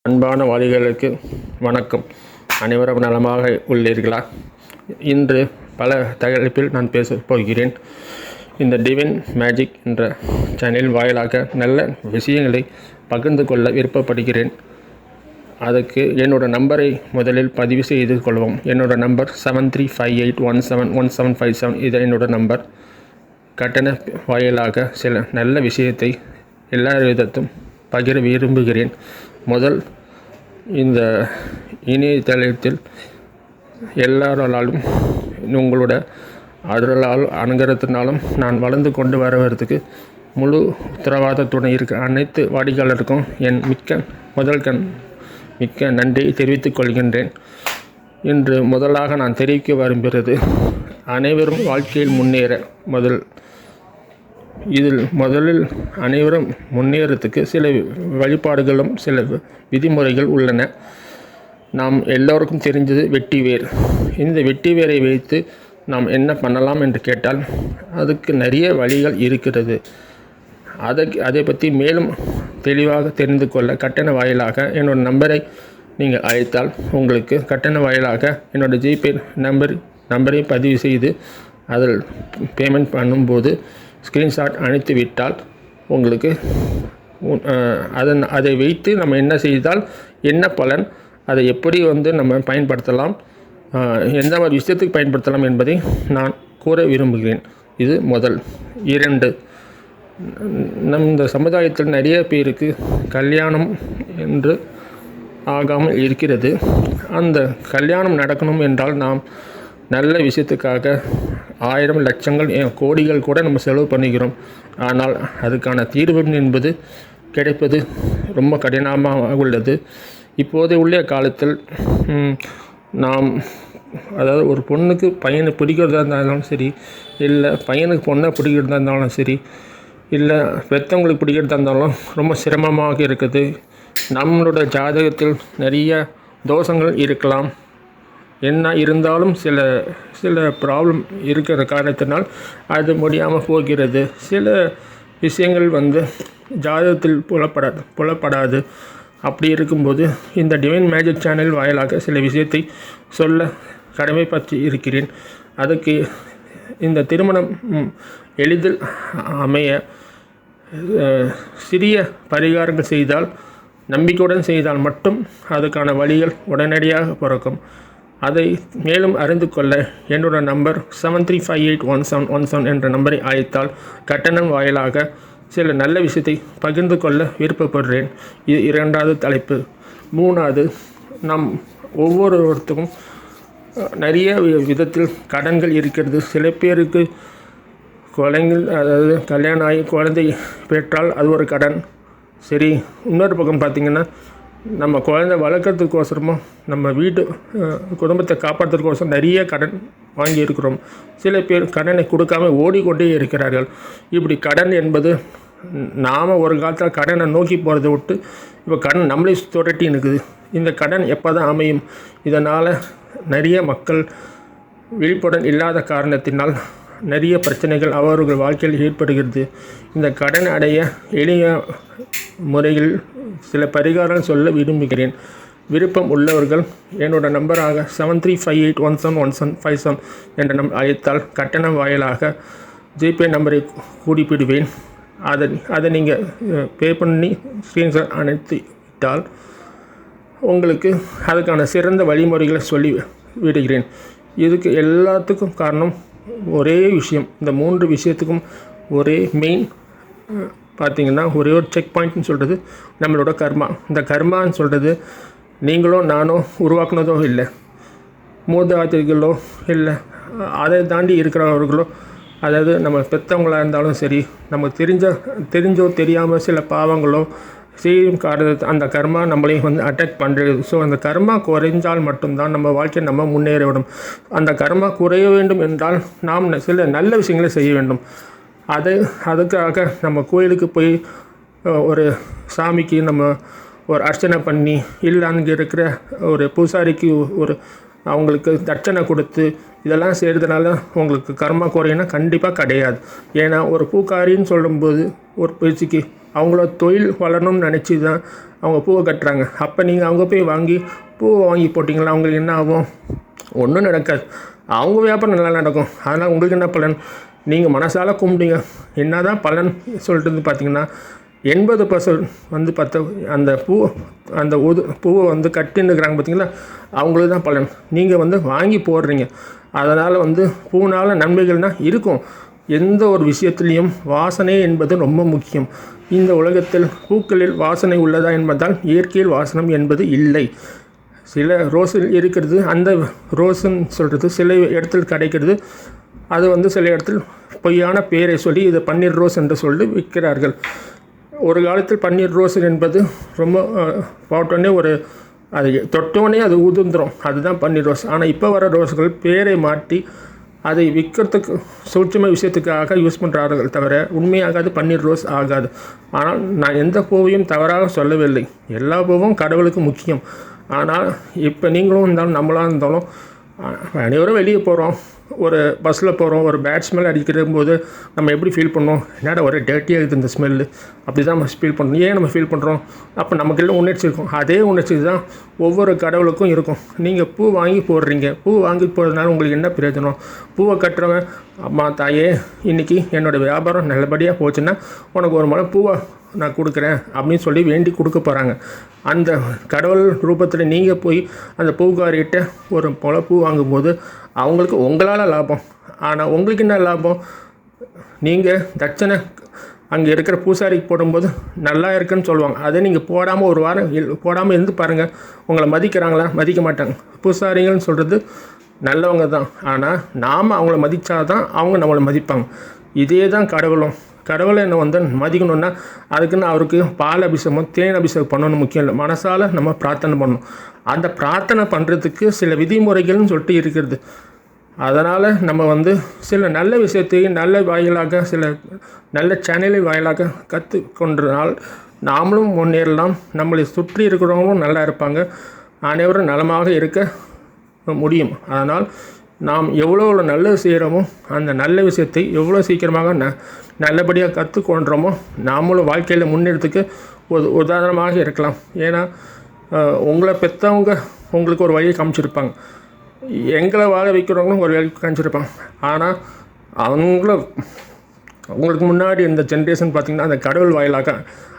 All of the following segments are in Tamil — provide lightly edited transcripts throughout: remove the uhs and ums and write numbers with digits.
அன்பான வாலிபர்களுக்கு வணக்கம். அனைவரும் நலமாக உள்ளீர்களா? இன்று பல தலைப்பில் நான் பேசப் போகிறேன். இந்த டிவைன் மேஜிக் என்ற சேனல் வாயிலாக நல்ல விஷயங்களை பகிர்ந்து கொள்ள விருப்பப்படுகிறேன். அதுக்கு என்னோட நம்பரை முதலில் பதிவு செய்து கொள்வோம். என்னோட நம்பர் 7358171757. இது என்னோட நம்பர். கட்டண வாயிலாக சில நல்ல விஷயத்தை எல்லா விதத்தும் பகிர விரும்புகிறேன். முதல், இந்த இணையதளத்தில் எல்லாராலும் உங்களோட ஆதரவால் அனுகிரகத்தினாலும் நான் வளர்ந்து கொண்டு வருவதற்கு முழு உத்தரவாதத்துடன் இருக்க அனைத்து வாடிக்கையாளருக்கும் என் மிக்க நன்றியை தெரிவித்துக் கொள்கின்றேன். இன்று முதலாக நான் தெரிவிக்க விரும்புகிறது, அனைவரும் வாழ்க்கையில் முன்னேற முதலில் அனைவரும் முன்னேறத்துக்கு சில வழிபாடுகளும் சில விதிமுறைகள் உள்ளன. நாம் எல்லோருக்கும் தெரிஞ்சது வெட்டிவேர். இந்த வெட்டிவேரை வைத்து நாம் என்ன பண்ணலாம் என்று கேட்டால், அதுக்கு நிறைய வழிகள் இருக்கிறது. அதை பற்றி மேலும் தெளிவாக தெரிந்து கொள்ள கட்டண வாயிலாக என்னோட நம்பரை நீங்கள் அழைத்தால் உங்களுக்கு கட்டண வாயிலாக என்னோடய ஜிபே நம்பரை பதிவு செய்து அதில் பேமெண்ட் பண்ணும்போது ஸ்க்ரீன்ஷாட் அனுப்பி விட்டால் உங்களுக்கு அதை வைத்து நம்ம என்ன செய்தால் என்ன பலன், அதை எப்படி நம்ம பயன்படுத்தலாம், எந்த மாதிரி விஷயத்துக்கு பயன்படுத்தலாம் என்பதை நான் கூற விரும்புகிறேன். இது முதல். 2, இந்த சமுதாயத்தில் நிறைய பேருக்கு கல்யாணம் என்று ஆகாமல் இருக்கிறது. அந்த கல்யாணம் நடக்கணும் என்றால் நாம் நல்ல விஷயத்துக்காக 1000 லட்சங்கள் கோடிகள் கூட நம்ம செலவு பண்ணுகிறோம். ஆனால் அதுக்கான தீர்வு என்பது கிடைப்பது ரொம்ப கடினமாக உள்ளது. இப்போது உள்ள காலத்தில் நாம் ஒரு பொண்ணுக்கு பையனை பிடிக்கிறதா இருந்தாலும் சரி, இல்லை பையனுக்கு பொண்ணை பிடிக்கிறதா இருந்தாலும் சரி, இல்லை பெற்றவங்களுக்கு பிடிக்கிறதா இருந்தாலும் ரொம்ப சிரமமாக இருக்குது. நம்மளோட ஜாதகத்தில் நிறைய தோஷங்கள் இருக்கலாம். என்ன இருந்தாலும் சில ப்ராப்ளம் இருக்கிற காரணத்தினால் அது முடியாமல் போகிறது. சில விஷயங்கள் ஜாதகத்தில் புலப்படாது. அப்படி இருக்கும்போது இந்த டிவைன் மேஜிக் சேனல் வாயிலாக சில விஷயத்தை சொல்ல கடமைப்பட்டு இருக்கிறேன். அதுக்கு இந்த திருமணம் எளிதில் அமைய சிறிய பரிகாரங்கள் செய்தால், நம்பிக்கையுடன் செய்தால் மட்டும் அதுக்கான வழிகள் உடனடியாக பிறக்கும். அதை மேலும் அறிந்து கொள்ள என்னோட நம்பர் 73581717 என்ற நம்பரை அழைத்தால் கட்டணம் வாயிலாக சில நல்ல விஷயத்தை பகிர்ந்து கொள்ள விருப்பப்படுறேன். இது 2வது தலைப்பு. 3வது, நம் ஒவ்வொருவருக்கும் நிறைய விதத்தில் கடன்கள் இருக்கிறது. சில பேருக்கு கல்யாணம் ஆகி குழந்தை பெற்றால் அது ஒரு கடன். சரி, இன்னொரு பக்கம் பார்த்திங்கன்னா, நம்ம குழந்தை வளர்க்குறதுக்கோசரமும் நம்ம வீட்டு குடும்பத்தை காப்பாற்றுறதுக்கோசரம் நிறைய கடன் வாங்கியிருக்கிறோம். சில பேர் கடனை கொடுக்காமல் ஓடிக்கொண்டே இருக்கிறார்கள். இப்படி கடன் என்பது நாம் ஒரு காலத்தில் கடனை நோக்கி போகிறத விட்டு இப்போ கடன் நம்மளே துரட்டி இருக்குது. இந்த கடன் எப்போ தான் அமையும்? இதனால் நிறைய மக்கள் விழிப்புடன் இல்லாத காரணத்தினால் நிறைய பிரச்சனைகள் அவர்கள் வாழ்க்கையில் ஏற்படுகிறது. இந்த கடன் அடைய எளிய முறையில் சில பரிகாரம் சொல்ல விரும்புகிறேன். விருப்பம் உள்ளவர்கள் என்னோட நம்பராக 7358171757 என்ற நம்பர் அழைத்தால் கட்டண வாயிலாக ஜிபே நம்பரை குறிப்பிடுவேன். அதை நீங்கள் பே பண்ணி ஸ்க்ரீன்ஷாட் அனுப்பிவிட்டால் உங்களுக்கு அதுக்கான சிறந்த வழிமுறைகளை சொல்லி விடுகிறேன். இதுக்கு எல்லாத்துக்கும் காரணம் ஒரே விஷயம். இந்த 3 விஷயத்துக்கும் ஒரே மெயின் பார்த்திங்கன்னா, ஒரே ஒரு செக் பாயிண்ட்னு சொல்கிறது நம்மளோட கர்மா. இந்த கர்மான்னு சொல்கிறது நீங்களோ நானோ உருவாக்குனதோ இல்லை, மூதாதைகளோ இல்லை, அதை தாண்டி இருக்கிறவர்களோ, அதாவது நம்ம பெற்றவங்களாக இருந்தாலும் சரி, நமக்கு தெரிஞ்சோ தெரியாமல் சில பாவங்களோ செய்யும் காரணத்தை அந்த கர்மா நம்மளையும் அட்டாக் பண்ணுறது. ஸோ அந்த கர்மா குறைஞ்சால் மட்டும்தான் நம்ம வாழ்க்கையை நம்ம முன்னேற விடும். அந்த கர்மா குறைய வேண்டும் என்றால் நாம் சில நல்ல விஷயங்களை செய்ய வேண்டும். அதுக்காக நம்ம கோயிலுக்கு போய் ஒரு சாமிக்கு நம்ம ஒரு அர்ச்சனை பண்ணி, இல்லை அங்கே இருக்கிற ஒரு பூசாரிக்கு ஒரு அவங்களுக்கு தட்சணை கொடுத்து இதெல்லாம் செய்கிறதுனால உங்களுக்கு கர்மா குறையினா கண்டிப்பாக கிடையாது. ஏன்னா ஒரு பூக்காரின்னு சொல்லும்போது ஒரு பேச்சுக்கு அவங்கள தொழில் வளரணும்னு நினச்சி தான் அவங்க பூவை கட்டுறாங்க. அப்போ நீங்கள் அவங்க போய் வாங்கி பூவை வாங்கி போட்டிங்களா அவங்களுக்கு என்ன ஆகும்? ஒன்றும் நடக்காது. அவங்க வியாபாரம் நல்லா நடக்கும். அதனால் உங்களுக்கு என்ன பலன்? நீங்கள் மனசால் கும்பிடுங்க. என்ன தான் பலன் சொல்லிட்டு பார்த்தீங்கன்னா 80% வந்து அந்த பூவை வந்து கட்டின்னுக்கிறாங்க பார்த்தீங்களா, அவங்களுக்கு தான் பலன். நீங்கள் வந்து வாங்கி போடுறீங்க. அதனால் வந்து பூனால் நன்மைகள்னால் இருக்கும். எந்த ஒரு விஷயத்துலேயும் வாசனை என்பது ரொம்ப முக்கியம். இந்த உலகத்தில் பூக்களில் வாசனை உள்ளதா என்பதால் இயற்கையில் வாசனம் என்பது இல்லை. சில ரோஸில் இருக்கிறது, அந்த ரோஸுன்னு சொல்கிறது சில இடத்தில் கிடைக்கிறது. அது வந்து சில இடத்தில் பொய்யான பேரை சொல்லி இது பன்னீர் ரோஸ் என்று சொல்லி விற்கிறார்கள். ஒரு காலத்தில் பன்னீர் ரோஸ் என்பது ரொம்ப போட்டோன்னே அது தொட்டோடனே அது உதிர்ந்துடும், அதுதான் பன்னீர் ரோஸ். ஆனால் இப்போ வர ரோஸ்கள் பேரை மாற்றி அதை விற்கிறதுக்கு சூட்சும விஷயத்துக்காக யூஸ் பண்ணுறார்கள் தவிர உண்மையாக அது பன்னீர் ரோஸ் ஆகாது. ஆனால் நான் எந்த பூவையும் தவறாக சொல்லவில்லை. எல்லா பூவும் கடவுளுக்கு முக்கியம். ஆனால் இப்போ நீங்களும் இருந்தாலும் நம்மளாக இருந்தாலும் அனைவரும் வெளியே போகிறோம், ஒரு பஸ்ஸில் போகிறோம், ஒரு பேட் ஸ்மெல் அடிக்கிற போது நம்ம எப்படி ஃபீல் பண்ணோம்? என்னடா ஒரே டேர்ட்டியாக இருக்குது இந்த ஸ்மெல்லு, அப்படி தான் நம்ம ஃபீல் பண்ணணும். ஏன் நம்ம ஃபீல் பண்ணுறோம்? அப்போ நமக்கெல்லாம் உணர்ச்சி இருக்கும். அதே உணர்ச்சி தான் ஒவ்வொரு கடவுளுக்கும் இருக்கும். நீங்கள் பூ வாங்கி போடுறீங்க. பூ வாங்கி போடுறதுனால உங்களுக்கு என்ன பிரயோஜனம்? பூவை கட்டுறவங்க, அம்மா தாயே இன்றைக்கி என்னோடய வியாபாரம் நல்லபடியாக போச்சுன்னா உனக்கு ஒரு முளை பூவை நான் கொடுக்குறேன் அப்படின்னு சொல்லி வேண்டி கொடுக்க போகிறாங்க. அந்த கடவுள் ரூபத்தில் நீங்கள் போய் அந்த பூக்காரிகிட்ட ஒரு முளை பூ வாங்கும்போது அவங்களுக்கு உங்களால் லாபம். ஆனால் உங்களுக்கு என்ன லாபம்? நீங்கள் தட்சணை அங்கே இருக்கிற பூசாரிக்கு போடும்போது நல்லா இருக்குன்னு சொல்லுவாங்க. அதை நீங்கள் போடாமல் ஒரு வாரம் போடாமல் இருந்து பாருங்கள், உங்களை மதிக்கிறாங்களா? மதிக்க மாட்டாங்க. பூசாரிங்கன்னு சொல்கிறது நல்லவங்க தான். ஆனால் நாம் அவங்கள மதித்தா தான் அவங்க நம்மளை மதிப்பாங்க. இதே தான் கடவுளும். கடவுளை என்ன வந்து மதிக்கணுன்னா அதுக்குன்னு அவருக்கு பால் அபிஷேகம் தேன் அபிஷேகம் பண்ணணும் முக்கியம் இல்லை. மனசால் நம்ம பிரார்த்தனை பண்ணணும். அந்த பிரார்த்தனை பண்ணுறதுக்கு சில விதிமுறைகள்னு சொல்லிட்டு இருக்கிறது. அதனால் நம்ம வந்து சில நல்ல விஷயத்தையும் நல்ல வாயிலாக சில நல்ல சேனலை வாயிலாக கற்றுக்கொண்டனால் நாமளும் முன்னேறலாம். நம்மளை சுற்றி இருக்கிறவங்களும் நல்லா இருப்பாங்க. அனைவரும் நலமாக இருக்க முடியும். அதனால் நாம் எவ்வளோ நல்லது செய்கிறோமோ அந்த நல்ல விஷயத்தை எவ்வளோ சீக்கிரமாக நல்லபடியாக கற்றுக்கொண்டோமோ நாமளும் வாழ்க்கையில் முன்னேறதுக்கு ஒரு உதாரணமாக இருக்கலாம். ஏன்னா உங்களை பெற்றவங்க உங்களுக்கு ஒரு வழியை காமிச்சிருப்பாங்க, எங்களை வாழ வைக்கிறவங்களும் ஒரு வழி காமிச்சிருப்பாங்க. ஆனால் அவங்களுக்கு முன்னாடி இந்த ஜென்ரேஷன் பார்த்திங்கன்னா அந்த கடவுள் வாயிலாக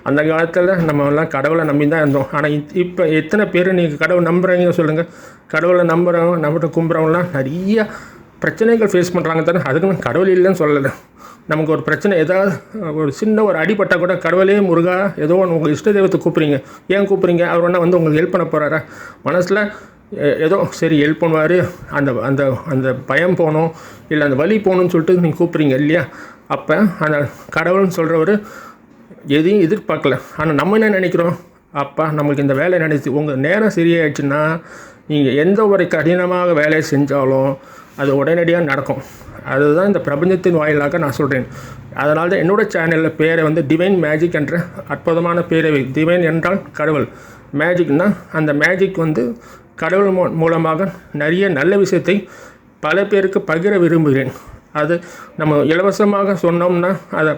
அந்த காலத்தில் நம்ம எல்லாம் கடவுளை நம்பி தான் இருந்தோம். ஆனால் இப்போ எத்தனை பேர் நீங்கள் கடவுள் நம்புகிறீங்க சொல்லுங்கள்? கடவுளை நம்புகிறவங்க நம்மகிட்ட கும்புறவங்களாம் நிறைய பிரச்சனைகள் ஃபேஸ் பண்ணுறாங்க தானே. அதுக்கு நான் கடவுள் இல்லைன்னு சொல்லலை. நமக்கு ஒரு பிரச்சனை ஏதாவது ஒரு சின்ன ஒரு அடிப்பட்டால் கூட கடவுளே முருகா ஏதோ ஒன்று உங்கள் இஷ்ட தெய்வத்தை கூப்பிட்றீங்க. ஏன் கூப்பிட்றீங்க? அவர் ஒன்றா வந்து உங்களுக்கு ஹெல்ப் பண்ண போகிறாரா? மனசில் ஏதோ சரி ஹெல்ப் பண்ணுவார், அந்த அந்த அந்த பயம் போகணும் இல்லை அந்த வலி போகணுன்னு சொல்லிட்டு நீங்கள் கூப்பிட்றீங்க இல்லையா? அப்போ அந்த கடவுள்னு சொல்கிறவர் எதையும் எதிர்பார்க்கல. ஆனால் நம்ம என்ன நினைக்கிறோம்? அப்பா நம்மளுக்கு இந்த வேலை நினைச்சு உங்கள் நேரம் சரியாயிடுச்சுன்னா நீங்கள் எந்த ஒரு கடினமாக வேலையை செஞ்சாலும் அது உடனடியாக நடக்கும். அதுதான் இந்த பிரபஞ்சத்தின் வாயிலாக நான் சொல்கிறேன். அதனால தான் என்னோடய சேனலில் பேரை வந்து டிவைன் மேஜிக் என்ற அற்புதமான பேரை டிவைன் என்றால் கடவுள், மேஜிக்னால் அந்த மேஜிக் வந்து கடவுள் மூலமாக நிறைய நல்ல விஷயத்தை பல பேருக்கு பகிர விரும்புகிறேன். அது நம்ம இலவசமாக சொன்னோம்னா அதை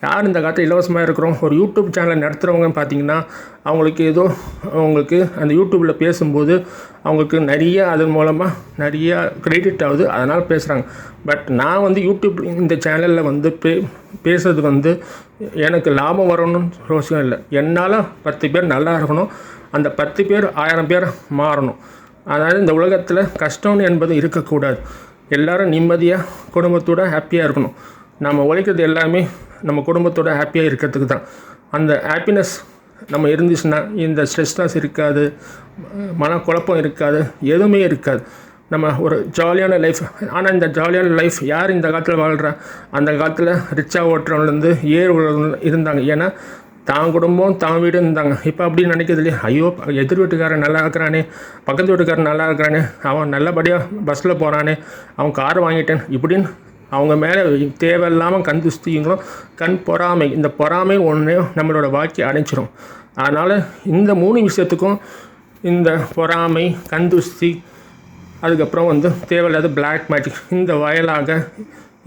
யார் இந்த காலத்தில் இலவசமாக இருக்கிறோம்? ஒரு யூடியூப் சேனல் நடத்துகிறவங்க பார்த்திங்கன்னா அவங்களுக்கு அந்த யூடியூப்பில் பேசும்போது அவங்களுக்கு நிறைய அதன் மூலமாக நிறையா கிரெடிட் ஆகுது, அதனால் பேசுகிறாங்க. பட் நான் வந்து யூடியூப் இந்த சேனலில் வந்து பேசுறது வந்து எனக்கு லாபம் வரணும்னு அவசியம் இல்லை. என்னால் 10 பேர் நல்லா இருக்கணும், அந்த 10 பேர் 1000 பேர் மாறணும். அதாவது இந்த உலகத்தில் கஷ்டம் என்பது இருக்கக்கூடாது. எல்லோரும் நிம்மதியாக குடும்பத்தோடு ஹாப்பியாக இருக்கணும். நம்ம உழைக்கிறது எல்லாமே நம்ம குடும்பத்தோட ஹாப்பியாக இருக்கிறதுக்கு தான். அந்த ஹாப்பினஸ் நம்ம இருந்துச்சுன்னா இந்த ஸ்ட்ரெஸ்னஸ் இருக்காது, மனக்குழப்பம் இருக்காது, எதுவுமே இருக்காது. நம்ம ஒரு ஜாலியான லைஃப். ஆனால் இந்த ஜாலியான லைஃப் யார் இந்த காலத்தில் வாழ்கிறா? அந்த காலத்தில் ரிச்சாக ஓட்டுறவங்கலேருந்து இருந்தாங்க. ஏன்னா தான் குடும்பம் தான் வீடு இருந்தாங்க. இப்போ அப்படின்னு நினைக்கிறது இல்லையா? ஐயோ எதிர் வீட்டுக்காரன் நல்லா இருக்கிறானே, பக்கத்து வீட்டுக்காரன் நல்லா இருக்கிறானே, அவன் நல்லபடியாக பஸ்ஸில் போகிறானே, அவன் கார் வாங்கிட்டேன் இப்படின்னு அவங்க மேலே தேவையில்லாமல் கண் துஸ்திங்களும் கண் பொறாமை, இந்த பொறாமை ஒன்றே நம்மளோட வாழ்க்கை அடைச்சிடும். அதனால் இந்த 3 விஷயத்துக்கும் இந்த பொறாமை, கண் துஸ்தி, அதுக்கப்புறம் வந்து தேவையில்லாத பிளாக் மேஜிக் இந்த வாயிலாக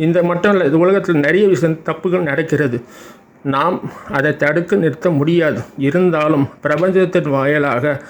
இந்த மட்டும் இல்லை, இது உலகத்தில் நிறைய விஷயம் தப்புகள் நடக்கிறது. நாம் அதை தடுத்து நிறுத்த முடியாது. இருந்தாலும் பிரபஞ்சத்தின் வாயிலாக